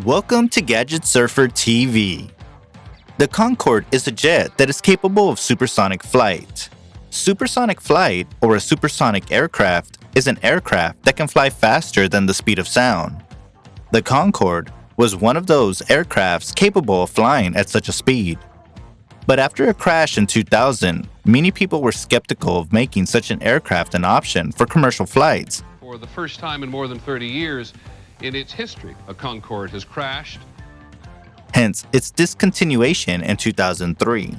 Welcome to Gadget Surfer TV. The Concorde is a jet that is capable of supersonic flight. Supersonic flight, or a supersonic aircraft, is an aircraft that can fly faster than the speed of sound. The Concorde was one of those aircrafts capable of flying at such a speed. But after a crash in 2000, many people were skeptical of making such an aircraft an option for commercial flights. For the first time in more than 30 years in its history, a Concorde has crashed. Hence its discontinuation in 2003.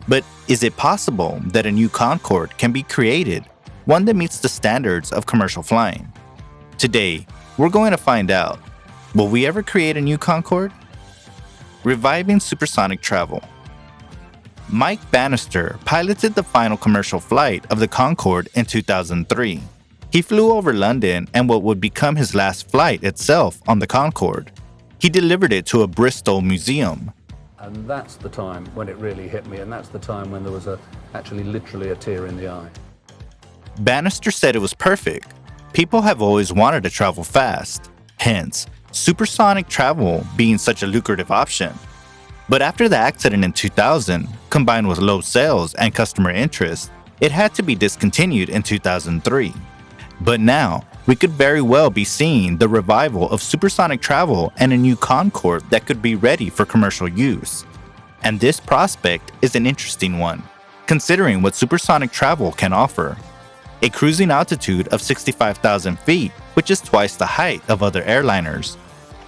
But is it possible that a new Concorde can be created, one that meets the standards of commercial flying? Today, we're going to find out. Will we ever create a new Concorde? Reviving supersonic travel. Mike Bannister piloted the final commercial flight of the Concorde in 2003. He flew over London and what would become his last flight itself on the Concorde. He delivered it to a Bristol museum. And that's the time when it really hit me, and that's the time when there was actually literally a tear in the eye. Bannister said it was perfect. People have always wanted to travel fast, hence supersonic travel being such a lucrative option. But after the accident in 2000, combined with low sales and customer interest, it had to be discontinued in 2003. But now, we could very well be seeing the revival of supersonic travel and a new Concorde that could be ready for commercial use. And this prospect is an interesting one, considering what supersonic travel can offer. A cruising altitude of 65,000 feet, which is twice the height of other airliners,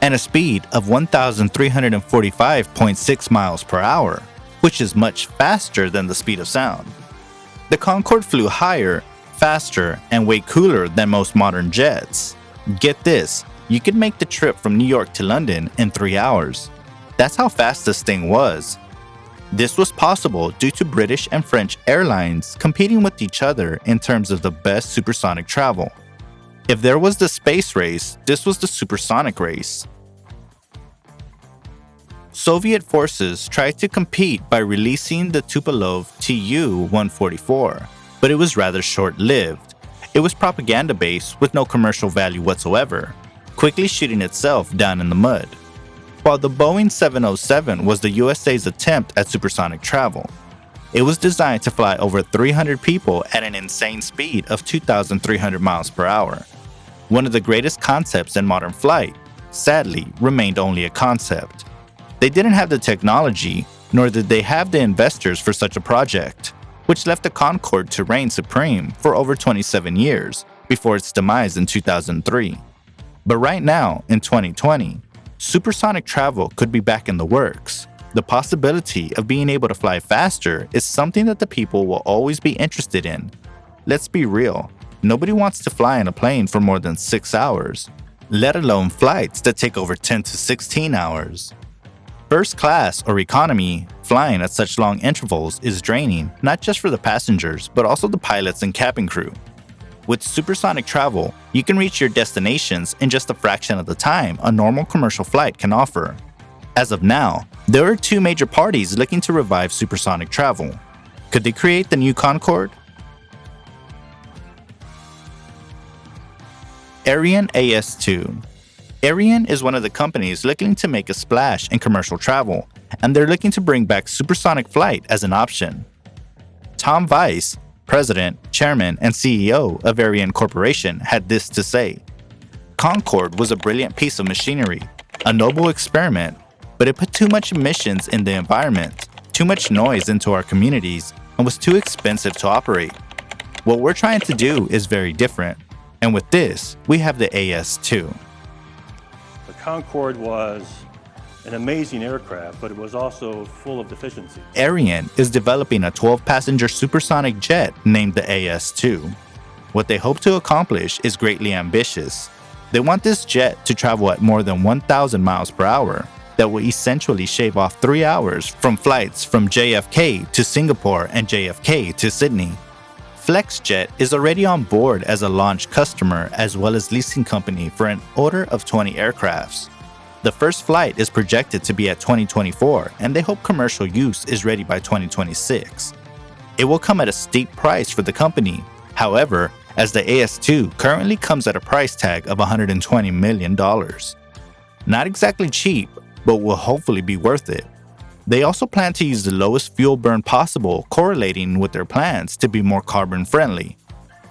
and a speed of 1,345.6 miles per hour, which is much faster than the speed of sound. The Concorde flew higher, faster, and way cooler than most modern jets. Get this, you could make the trip from New York to London in 3 hours. That's how fast this thing was. This was possible due to British and French airlines competing with each other in terms of the best supersonic travel. If there was the space race, this was the supersonic race. Soviet forces tried to compete by releasing the Tupolev TU-144. But it was rather short-lived. It was propaganda-based with no commercial value whatsoever, quickly shooting itself down in the mud. While the Boeing 707 was the USA's attempt at supersonic travel. It was designed to fly over 300 people at an insane speed of 2,300 miles per hour. One of the greatest concepts in modern flight, sadly, remained only a concept. They didn't have the technology, nor did they have the investors for such a project, which left the Concorde to reign supreme for over 27 years before its demise in 2003. But right now, in 2020, supersonic travel could be back in the works. The possibility of being able to fly faster is something that the people will always be interested in. Let's be real, nobody wants to fly in a plane for more than 6 hours, let alone flights that take over 10 to 16 hours. First class or economy, flying at such long intervals is draining not just for the passengers but also the pilots and cabin crew. With supersonic travel, you can reach your destinations in just a fraction of the time a normal commercial flight can offer. As of now, there are two major parties looking to revive supersonic travel. Could they create the new Concorde? Aerion AS2. Aerion is one of the companies looking to make a splash in commercial travel, and they're looking to bring back supersonic flight as an option. Tom Weiss, President, Chairman, and CEO of Aerion Corporation, had this to say: Concorde was a brilliant piece of machinery, a noble experiment, but it put too much emissions in the environment, too much noise into our communities, and was too expensive to operate. What we're trying to do is very different, and with this, we have the AS2. The Concorde was an amazing aircraft, but it was also full of deficiencies. Aerion is developing a 12-passenger supersonic jet named the AS2. What they hope to accomplish is greatly ambitious. They want this jet to travel at more than 1,000 miles per hour. That will essentially shave off 3 hours from flights from JFK to Singapore and JFK to Sydney. FlexJet is already on board as a launch customer as well as leasing company for an order of 20 aircrafts. The first flight is projected to be at 2024, and they hope commercial use is ready by 2026. It will come at a steep price for the company. However, as the AS2 currently comes at a price tag of $120 million. Not exactly cheap, but will hopefully be worth it. They also plan to use the lowest fuel burn possible, correlating with their plans to be more carbon friendly.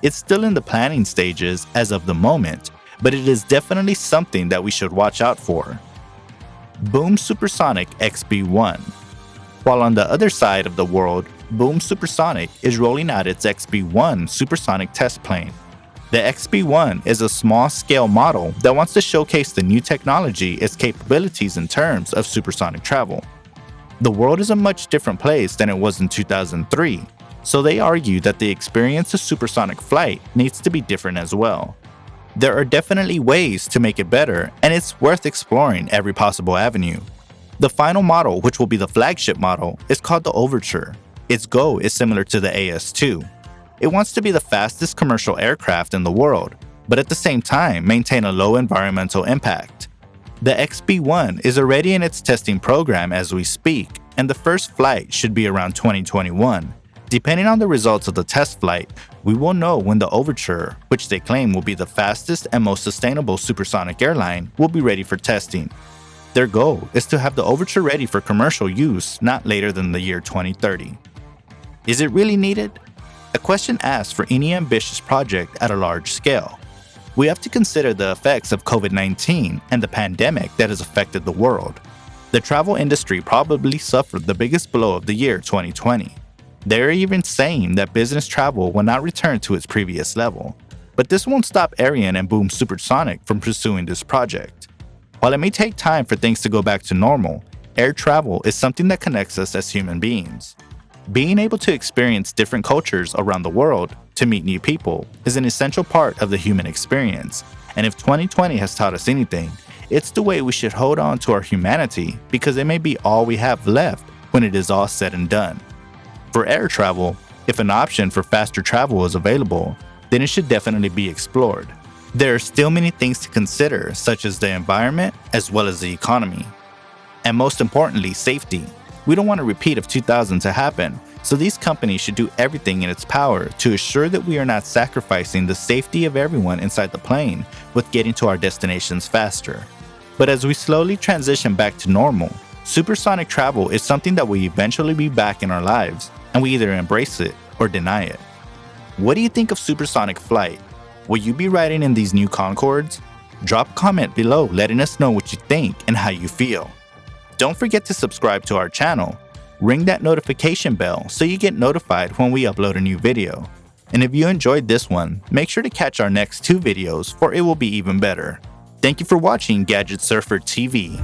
It's still in the planning stages as of the moment, but it is definitely something that we should watch out for. Boom Supersonic XB-1. While on the other side of the world, Boom Supersonic is rolling out its XB-1 supersonic test plane. The XB-1 is a small-scale model that wants to showcase the new technology, its capabilities in terms of supersonic travel. The world is a much different place than it was in 2003, so they argue that the experience of supersonic flight needs to be different as well. There are definitely ways to make it better, and it's worth exploring every possible avenue. The final model, which will be the flagship model, is called the Overture. Its goal is similar to the AS2. It wants to be the fastest commercial aircraft in the world, but at the same time maintain a low environmental impact. The XB-1 is already in its testing program as we speak, and the first flight should be around 2021. Depending on the results of the test flight, we will know when the Overture, which they claim will be the fastest and most sustainable supersonic airline, will be ready for testing. Their goal is to have the Overture ready for commercial use not later than the year 2030. Is it really needed? A question asked for any ambitious project at a large scale. We have to consider the effects of COVID-19 and the pandemic that has affected the world. The travel industry probably suffered the biggest blow of the year 2020. They're even saying that business travel will not return to its previous level. But this won't stop Aerion and Boom Supersonic from pursuing this project. While it may take time for things to go back to normal, air travel is something that connects us as human beings. Being able to experience different cultures around the world to meet new people is an essential part of the human experience, and if 2020 has taught us anything, it's the way we should hold on to our humanity because it may be all we have left when it is all said and done. For air travel, if an option for faster travel is available, then it should definitely be explored. There are still many things to consider, such as the environment as well as the economy. And most importantly, safety. We don't want a repeat of 2000 to happen, so these companies should do everything in its power to assure that we are not sacrificing the safety of everyone inside the plane with getting to our destinations faster. But as we slowly transition back to normal, supersonic travel is something that will eventually be back in our lives, and we either embrace it or deny it. What do you think of supersonic flight? Will you be riding in these new Concordes? Drop a comment below letting us know what you think and how you feel. Don't forget to subscribe to our channel. Ring that notification bell so you get notified when we upload a new video. And if you enjoyed this one, make sure to catch our next 2 videos for it will be even better. Thank you for watching Gadget Surfer TV.